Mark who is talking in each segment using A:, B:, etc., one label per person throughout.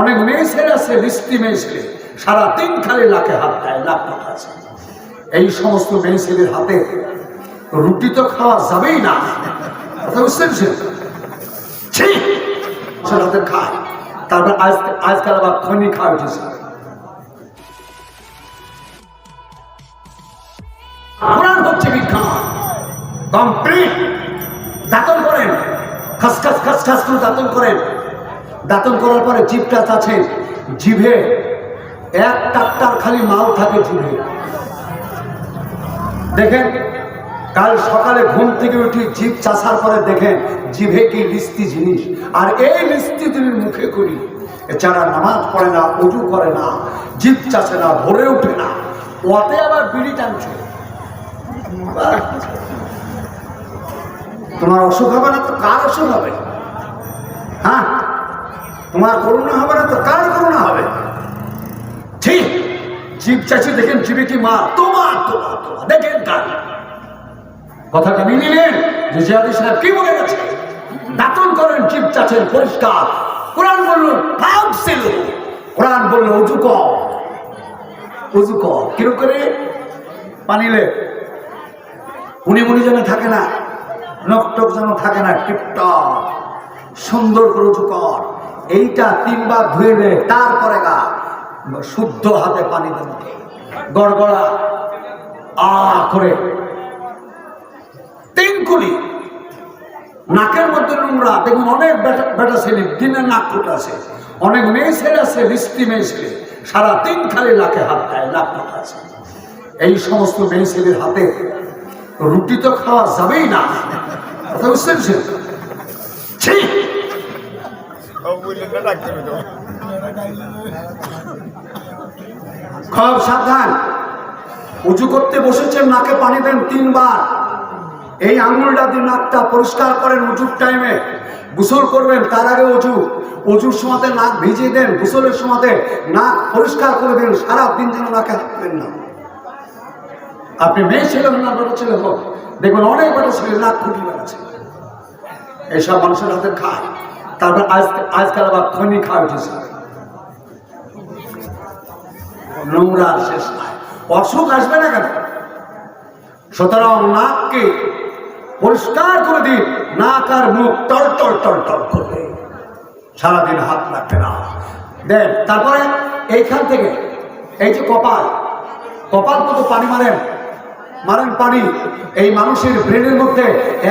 A: অনেক মেয়ে ছেলে আছে, মিষ্টি মেয়ে ছেলে, সারাদিন খালি লাখে হাত দেয়, লাখ টাকা আছে। এই সমস্ত মেয়ে ছেলের হাতে রুটি তো খাওয়া যাবেই না, কথা বুঝছেন? সে হাতে খায়, তারপর আজকাল আবার খনি খাওয়া উঠেছে। কোরআন হচ্ছে বিজ্ঞান, কমপ্লিট। দাঁতন করেন, খাসখাস খাসখাস করে দাঁতন করেন। দাঁতন করার পরে জিভটা চাচ্ছেন, জিভে এক টাট্টার খালি মাল থাকে জিভে। দেখেন কাল সকালে ঘুম থেকে উঠি জিভ চাষার পরে দেখেন জিভে কি মিষ্টি জিনিস, আর এই মিষ্টি জিনিস মুখে করি। এছাড়া নামাজ পড়ে না, উজু করে না, জিভ চাষে না, ভরে উঠে না, ওতে আবার বিড়ি টানছে। তোমার অসুখ হবে না তো কার অসুখ হবে? হ্যাঁ, তোমার করোনা হবে না তো কার করোনা হবে? ঠিক, জীব চাষি দেখেন জীবে কি মা, তোমার তোমার তোমার দেখেন কার কথাটা নিয়ে নিলেন যে জিয়াদি সাহেব কি বলে গেছে। দাতন করেন, জীব চাষেন পরিষ্কার। কোরআন বললো ভাব ছিল, কোরআন বললো উজু কর, উজু কর। কিরকম করে? পানিলে উনি মুনি যেন থাকে না, নকটক যেন থাকে না, টিপটপ সুন্দর করে উঁচু কর। এইটা 3 বার ধুয়ে নে, তারপরে গা শুদ্ধ হাতে পানি দেন, গড়গড়া করে 3 কুলি। নাকের মধ্যে নোংরা, দেখুন অনেক বেটা ছেলে দিনের নাক ফুটে আছে, অনেক মেয়ে ছেলে আছে, মিষ্টি মেয়ে ছেলে, সারাদিন খালি লাখে হাত দেয়, লাখ টাকা আছে। এই সমস্ত মেয়ে ছেলের হাতে রুটি তো খাওয়া যাবেই না, কথা বুঝছেন? খুব সাবধান। উঁচু করতে বসেছেন, নাকে পানি দেন 3 বার। এই আঙুলটা দিয়ে নাকটা পরিষ্কার করেন উঁচুর টাইমে। গোসল করবেন তার আগে অজুর সময়তে নাক ভিজিয়ে দেন, গোসলের সময়তে নাক পরিষ্কার করে দেন। সারাদিন যেন নাকে হাত দেন না। আপনি মেয়ে ছেলে হন না বড় ছেলে হোক, দেখবেন অনেক বড় ছেলে নাক ফুটি বেড়াচ্ছে। এইসব মানুষের হাতে খায়, তারপর আজকাল আবার খনি খাওয়া উঠেছে। নোংরা শেষ নাই, অসুখ আসবে না কেন? সুতরাং নাককে পরিষ্কার করে দিন, নাক আর মুখ টল টল টল টল করবে, সারাদিন হাত লাগবে না দেন। তারপরে এইখান থেকে এই যে কপাল, কপাল কত পানি মারেন পানি। এই মানুষের ব্রেনের মধ্যে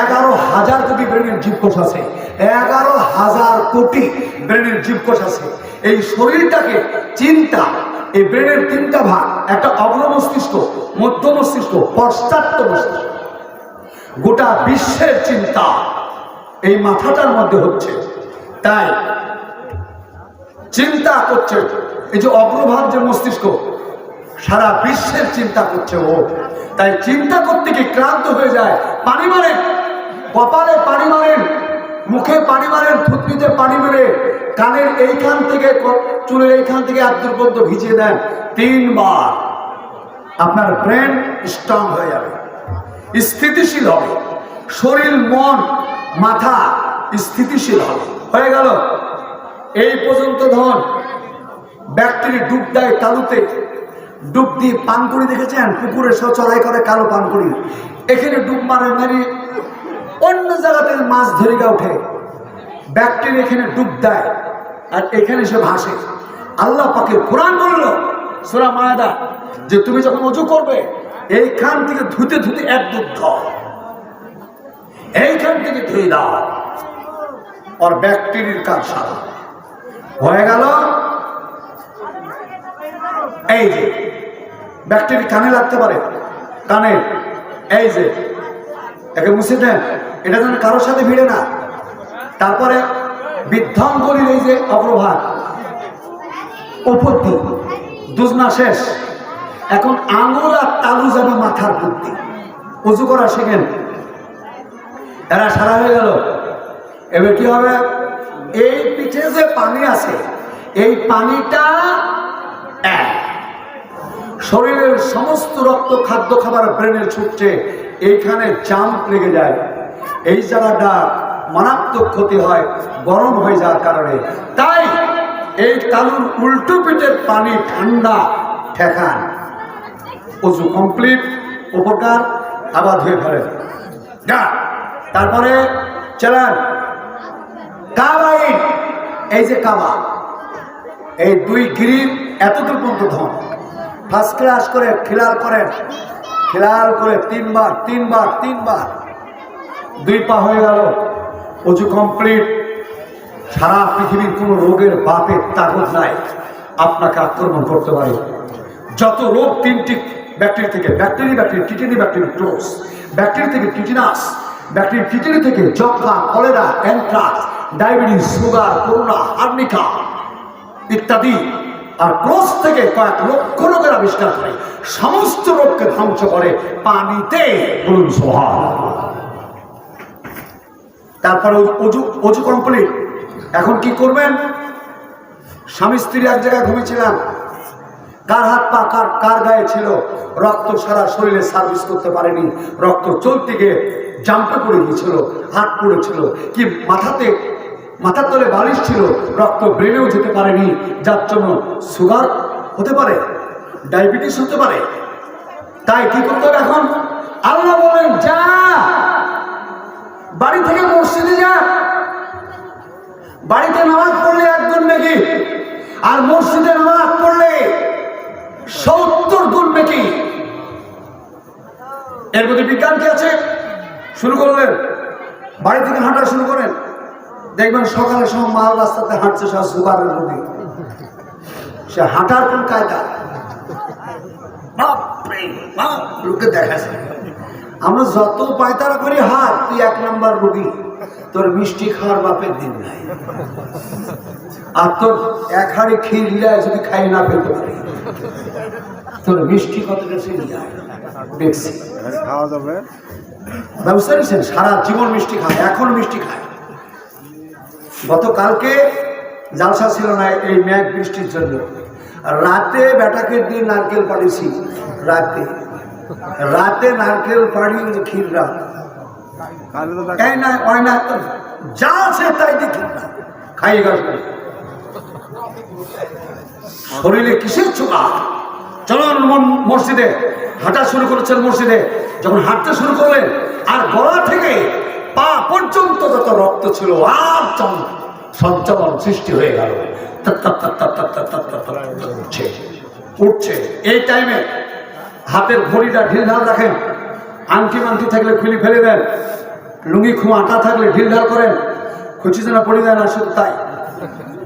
A: 11,000 কোটি ব্রেনের জীবকোষ আছে, 11,000 কোটি ব্রেনের জীবকোষ আছে। এই শরীরটাকে চিন্তা, এই ব্রেনের 3টা ভাগ, একটা অগ্র মস্তিষ্ক, মধ্য মস্তিষ্ক, পশ্চাৎ মস্তিষ্ক। গোটা বিশ্বের চিন্তা এই মাথাটার মধ্যে হচ্ছে, তাই চিন্তা করছে। এই যে অগ্রভাগ যে মস্তিষ্ক, সারা বিশ্বের চিন্তা করছে ও, তাই চিন্তা করতে গিয়ে ক্লান্ত হয়ে যায়। পানি মারেন, কপালে পানি মারেন, মুখে পানি মারেন, থুতনিতে পানি মেরে কানের এইখান থেকে চুলের এইখান থেকে আব্দুল পর্যন্ত ভিজিয়ে দেন 3 বার। আপনার ব্রেন স্ট্রং হয়ে যাবে, স্থিতিশীল হবে, শরীর মন মাথা স্থিতিশীল হবে। হয়ে গেল। এই পর্যন্ত ধন ব্যাকটেরি ডুব দেয় তালুতে, ডুব দিয়ে পানকুড়ি দেখেছেন, পুকুরে সব চড়াই করে কালো পানকুড়ি, এখানে ডুব মারে মারি অন্য জায়গাতে মাছ ধরিকা উঠে, ব্যাকটেরিয়া এখানে ডুব দেয় আর এখানে সে ভাসে। আল্লাহ পাকের কোরআন বলল সূরা মায়েদা যে তুমি যখন ওযু করবে এইখান থেকে ধুতে ধুতে 1 দুধ দাও, এইখান থেকে ধুয়ে দাও, আর ব্যাকটেরিয়ার কাজ সারা হয়ে গেল। এই যে ব্যাকটেরিয়া কানে লাগতে পারে, কানে এই যে একে মুছে দেন, এটা যেন কারোর সাথে ভিড়ে না। তারপরে বৃদ্ধাঙ্গুলির এই যে অগ্রভাগ উপর দিক দুজনা শেষ, এখন আঙুল আর তালু যাবে মাথার বুদ্ধি। উজু করা শেখেন, এরা সারা হয়ে গেল। এবার কি হবে? এই পিঠে যে পানি আছে, এই পানিটা শরীরের সমস্ত রক্ত খাদ্য খাবার ব্রেনের ছুটছে, এইখানে জাম্প লেগে যায়, এই জায়গাটা মারাত্মক ক্ষতি হয় গরম হয়ে যাওয়ার কারণে। তাই এই তালুর উল্টো পিঠের পানি ঠান্ডা ঠেকান, অজু কমপ্লিট, উপকার আবার ধুয়ে ফেলেন। তারপরে চালান কাবাই, এই যে কাবা, এই 2 গিরির এতটুকু পর্যন্ত ধন ফার্স্ট ক্লাস করে খেলাল করেন, খেলাল করে 3 বার 3 বার 3 বার, 2 পা হয়ে গেল, অজু কমপ্লিট। সারা পৃথিবীর কোন রোগের বাপের তাগত নাই আপনাকে আক্রমণ করতে পারে। যত রোগ 3টি ব্যাকটেরিয়া থেকে, টিটেনি ব্যাকটেরিয়া ক্লোজ, ব্যাকটেরিয়া থেকে টিটেনাস, ব্যাকটেরিয়া টিটেনি থেকে যক্ষ্মা, cholera, anthrax, diabetes, sugar, corona, হার্নিকা ইত্যাদি, আর ক্লোজ থেকে কয়েক লক্ষ রোগের আবিষ্কার করে, সমস্ত রোগকে ধ্বংস করে পানিতে। বলুন সুবহানাল্লাহ। তারপরে অজু কমপ্লিট। এখন কি করবেন? স্বামী স্ত্রী এক জায়গায় ঘুমিয়েছিলাম, কার হাত পা কার গায়ে ছিল, রক্ত সারা শরীরে সার্ভিস করতে পারেনি, রক্ত চলতে গিয়ে জাম্পে পড়ে গিয়েছিল, হাত পড়েছিল, কি মাথার তলে বালিশ ছিল, রক্ত ব্রেনেও যেতে পারেনি, যার জন্য সুগার হতে পারে, ডায়াবেটিস হতে পারে। তাই কি করতে হবে এখন? আল্লাহ বলেন যা, বাড়ি থেকে মসজিদে যা, বাড়িতে নামাজ পড়লে 1 গুণ নেকি, আর মসজিদে নামাজ পড়লে 70 গুণ নেকি। এর মধ্যে বিজ্ঞান কি আছে? শুরু করলেন, বাড়ি থেকে হাঁটা শুরু করেন, দেখবেন সকালে সব মাল রাস্তাতে হাঁটছে, সব সুগারের রোগী। সে হাঁটার কোন কায়দা, লোকে দেখাচ্ছে। আমরা যত পায়তারা করি, হাত তুই 1 নাম্বার রোগী, তোর মিষ্টি খাওয়ার বাপের দিন নাই, আর তোর 1 হাঁড়ি ক্ষীর যদি খাই না পেতে পারি, তোর মিষ্টি কত গেছে দেখছি। ব্যবস্থা নিচ্ছেন, সারা জীবন মিষ্টি খায়, এখন মিষ্টি খায়। গতকালকে জালসা ছিল না এই মেঘ বৃষ্টির জন্য, রাতে বেটাকে দিয়ে নারকেল পাড়িয়েছি, রাতে নারকেল পাড়ি ক্ষীর রাত যা আছে তাই দেখি খাই গেল। শরীরে কিসের চোখা? চলুন মসজিদে হাঁটা শুরু করেছেন, মসজিদে যখন হাঁটতে শুরু করলেন, আর গলা থেকে পা পর্যন্ত যত রক্ত ছিল আর সঞ্চালন সৃষ্টি হয়ে গেল, উঠছে। এই টাইমে হাতের ঘড়িটা ঢিলঢাল রাখেন, আংটি মাংটি থাকলে খুলে ফেলে দেন, লুঙ্গি খুঁ আটা থাকলে ঢিলঢাল করেন, খুঁচি যেন পড়ে দেয় না, শুধু তাই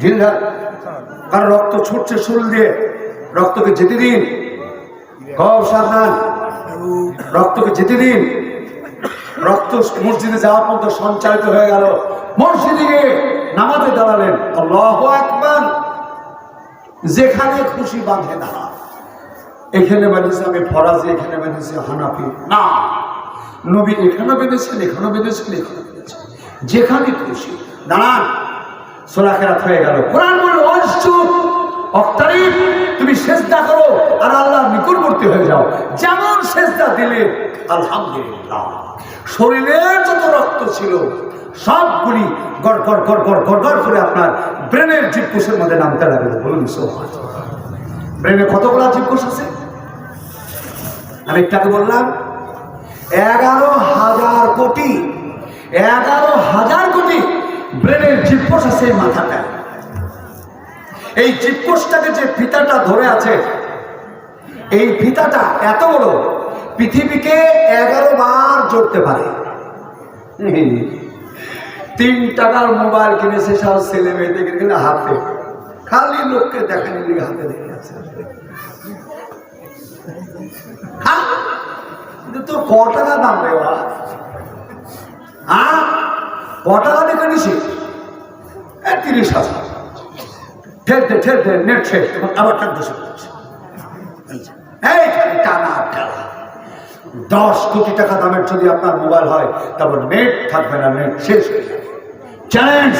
A: ঢিলঢাল। কারণ রক্ত ছুটছে শরীর দিয়ে, রক্তকে যেতে দিন, খুব সাবধান, রক্তকে যেতে দিন। রক্ত মসজিদে যাওয়া পর্যন্ত সঞ্চালিত হয়ে গেল, মসজিদে গিয়ে নামাজে দাঁড়ালেন, আল্লাহু আকবার। যেখানে খুশি বাঁধে না, এখানে বেঁধেছে আমি ফরাজি, এখানে বেঁধেছে হানাফি, না, নবী এখানে বেঁধেছেন, এখানে বেঁধেছেন, এখানে বেঁধেছেন, যেখানে খুশি দাঁড়ান। সূরা কেরাত হয়ে গেল। কোরআন বলে ওয়াসজুদ ওয়াক্তারিব, তুমি সেজদা করো আর আল্লাহর নিকটবর্তী হয়ে যাও। যেমন সেজদা দিলে আলহামদুলিল্লাহ, শরীরের যত রক্ত ছিল সবগুলি গড় গড় গড় গড় গড় গড় করে আপনার ব্রেনের জীবকোষের মধ্যে নামতে লাগলো। বলুন সুবহানাল্লাহ। ব্রেনে কতগুলো জীবকোষ আছে? আমি একটাকে বললাম 11,000 কোটি, 11,000 কোটি ব্রেনের জীবকোষ আছে মাথাটা। এই জীবকোষটাকে যে ফিতাটা ধরে আছে, এই ফিতাটা এত বড়, পৃথিবীকে 11 বার জড়তে পারে। 3 টাকার মোবাইল কিনেছে সব ছেলে মেয়েদের কিনে হাতে, খালি লোককে দেখানি লিগে হাতে দেখে আছে। তোর ক টাকা দাম দেওয়া, হ্যাঁ ক টাকা দেখে নিছি? 30,000। ঠেলতে ঠেলতে নেট শেষ, তখন আবার টানতে শুরু করছে। এই টানা খেলা। 10 কোটি টাকা দামের যদি আপনার মোবাইল হয়, তারপর নেট থাকবে না, নেট শেষ হয়ে যাবে। চ্যালেঞ্জ,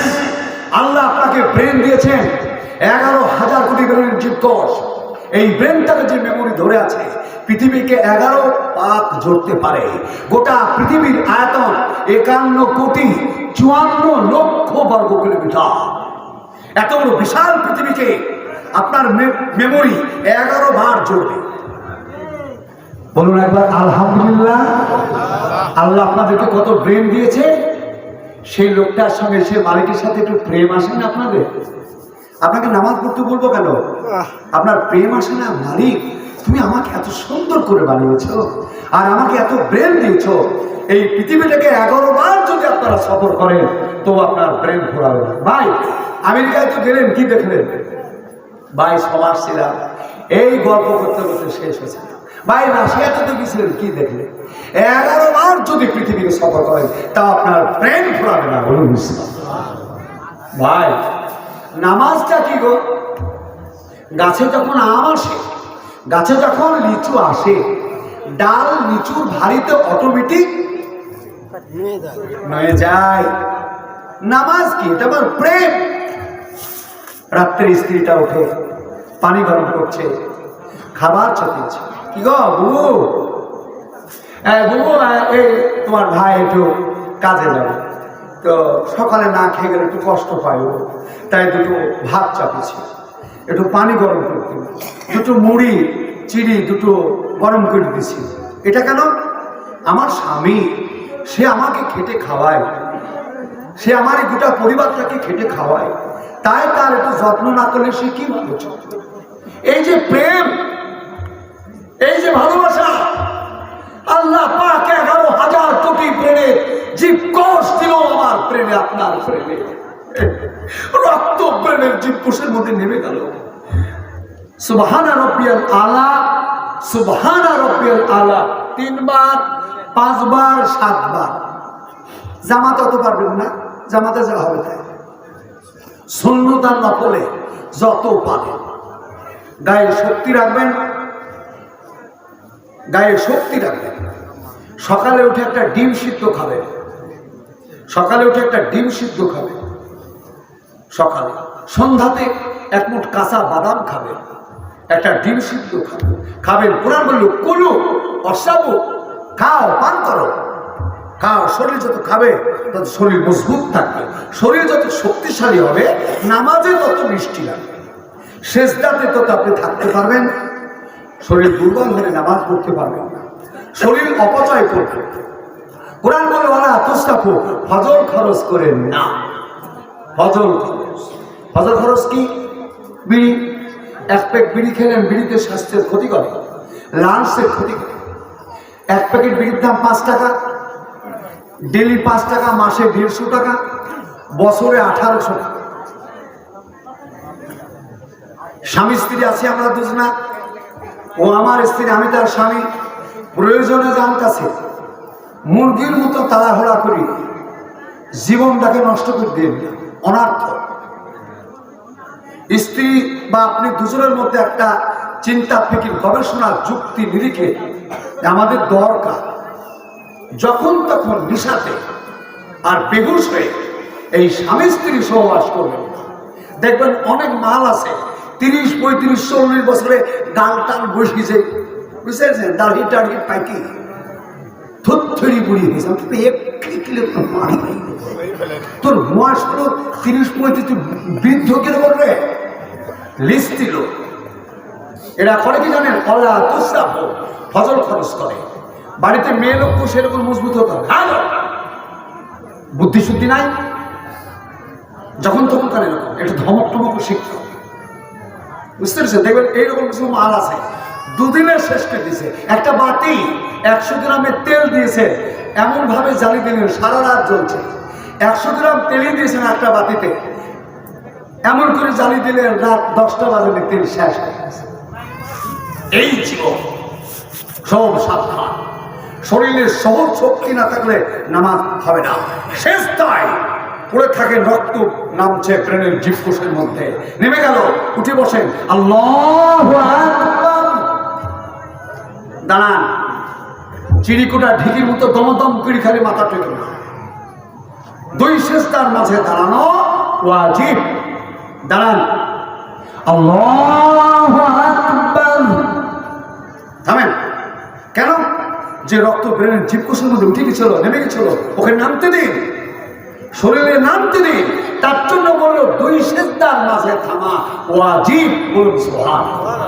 A: আল্লাহ আপনাকে ব্রেন দিয়েছেন, 11,000 কোটি ব্রেনের জীবকোষ। এই ব্রেনটাকে যে মেমোরি ধরে আছে, পৃথিবীকে 11 পাক জড়তে পারে। গোটা পৃথিবীর আয়তন 51,54,00,000 বর্গ কিলোমিটার। এত বড় বিশাল পৃথিবীকে আপনার মেমোরি 11 বার জড়বে। বলুন একবার আলহামদুলিল্লাহ। আল্লাহ আপনাদেরকে কত ব্রেন দিয়েছে, সেই লোকটার সঙ্গে সে মালিকের সাথে একটু প্রেম আসে না আপনাদের? আপনাকে নামাজ পড়তে বলবো কেন? আপনার প্রেম আসে না? মালিক তুমি আমাকে এত সুন্দর করে বানিয়েছো আর আমাকে এত ব্রেন দিয়েছো, এই পৃথিবীটাকে 11 বার যদি আপনারা সফর করেন তো আপনার ব্রেন ঘোরাবে না। ভাই আমেরিকায় তো গেলেন, কি দেখলেন? ভাই সমাজ ছিলাম, এই গল্প করতে করতে শেষ হয়েছে। ভাই রাশিয়াতে তো গেছিলেন, কি দেখলেন? 11 বার যদি পৃথিবীকে সফর করেন তা আপনার ব্রেন ঘোরাবে না। বলুন ভাই নামাজটা কি গো? গাছে যখন আম আসে, গাছে যখন লিচু আসে, ডাল লিচুর ভারিতে অটোমেটিক নয়ে যায়। নামাজ কি? এটা আমার প্রেম। রাত্রে স্ত্রীটা উঠে পানি গরম করছে, খাবার চাপিয়েছে। কি গো বুবু, বুবু এই তোমার ভাই একটু কাজে যাবে, তো সকালে না খেয়ে গেলে একটু কষ্ট পাই, তাই দুটো ভাত চাপিয়েছে, একটু পানি গরম করতে, দুটো মুড়ি চিড়ি দুটো গরম করে দিছি। এটা কেন? আমার স্বামী, সে আমাকে খেটে খাওয়ায়, সে আমার এই গোটা পরিবারটাকে খেটে খাওয়ায়, তাই তার একটু যত্ন না করলে সে কি ভালো চলবে? এই যে প্রেম, এই যে ভালোবাসা, আল্লাহ পাক 11,000 কোটি প্রেমে জীবকোষ দিল আমার প্রেমে, আপনার প্রেমে। রক্ত প্রেমের জীবকোষের মধ্যে নেমে গেল। সুবহানা রাব্বিয়াল আলা, সুবহানা রাব্বিয়াল আলা 3 বার, 5 বার, 7 বার। জামাতে অত পারবেন না, জামাতে যা হবে তাই। সুন্নত আর নফলে যত পারেন গায়ে শক্তি রাখবেন, গায়ে শক্তি রাখবেন। সকালে উঠে একটা ডিম সিদ্ধ খাবেন, সকালে উঠে একটা ডিম সিদ্ধ খাবেন, সকালে সন্ধ্যাতে 1 মুঠ কাঁচা বাদাম খাবেন, একটা ডিম সিদ্ধ খাবেন। খাবেন, কোরআন বলল কুলু অসাবু, খাও, পান করো, খাও। শরীর যত খাবে তত শরীর মজবুত থাকবে, শরীর যত শক্তিশালী হবে, নামাজে তত মিষ্টি লাগবে, সেজদাতে তত আপনি থাকতে পারবেন। শরীর দুর্বল হলে নামাজ পড়তে পারবেন না, শরীর অপচয় করবে। কোরআন বলে ওরা তুস্তাফু, ফজল খরচ করেন না। ফজল খরচ, ফজল খরচ কি? বিড়ি। 1 প্যাক বিড়ি খেলেন, বিড়িতে স্বাস্থ্যের ক্ষতি করে, লাংসের ক্ষতি করে। 1 প্যাকেট বিড়ির দাম 5 টাকা, ডেলি 5 টাকা, মাসে 150 টাকা, বছরে 1800 টাকা। স্বামী স্ত্রী আছি আমরা দুজনা, ও আমার স্ত্রী, আমি তার স্বামী। প্রয়োজনে যান কাছে মুরগির মতো তাড়াহুড়া করি, জীবনটাকে নষ্ট করে দিন, অনার্থ। স্ত্রী বা আপনি দুজনের মধ্যে একটা চিন্তা ফিকির, গবেষণা, যুক্তি নিরিখে আমাদের দরকার। যখন তখন নিশাতে আর বেহুশ হয়ে এই স্বামী স্ত্রী সহবাস করবেন। দেখবেন অনেক মাল আছে 30, 35, 40 বছরে ডাল টাল বসিয়েছে, বুঝতেছেন, দাড়ি টাড়ি পাইকি থরি বুড়ি হয়েছে। তোর বয়স হলো 30-35, বৃদ্ধ কে করবে? লিস্ট দিল। এরা করে কি জানেন? কলা তুষাফ, ফজল খরচ করে। বাড়িতে মেয়ে লোক সেরকম মজবুত হতে হবে, বুদ্ধি শুদ্ধি নাই, যখন তখন কার এরকম একটু ধমক টমক শিখতে হবে, বুঝতে পেরেছেন? দেখবেন এইরকম কিছু মাল আছে 2 দিনের শেষ করে দিয়েছে। একটা বাটি 100 গ্রামের তেল দিয়েছে, এমন ভাবে জ্বালিয়ে দিলেন সারা রাত জ্বলছে। 100 গ্রাম তেলই দিয়েছেন একটা বাটিতে, এমন করে জ্বালিয়ে দিলেন রাত 10টা বাজে তেল শেষ হয়ে গেছে। এই জীবন সব সাবধান। শরীরের সহজ শক্তি না থাকলে নামাজ হবে না। শেষ তাই পড়ে থাকে, রক্ত নামছে ব্রেনের জীবকোষের মধ্যে, নেমে গেল, উঠে বসেন, আল্লাহু আকবার, দাঁড়ান। চিড়িকুটা ঢিকির মতো দমদম করে খালি মাথা টেকে না, 2 সেজদার মাঝে দাঁড়ানো ওয়াজিব। দাঁড়ান, আল্লাহু আকবার, থামেন। কেন? যে রক্ত ব্রেনের জীবকোষের মধ্যে উঠে গেছিল, নেমে গেছিল, ওকে নামতে দিন। শরীরে নামতে দিন, তার জন্য বলল দুই সিজদার মাঝে থামা ওয়াজিব, বলুন সুবহানাল্লাহ।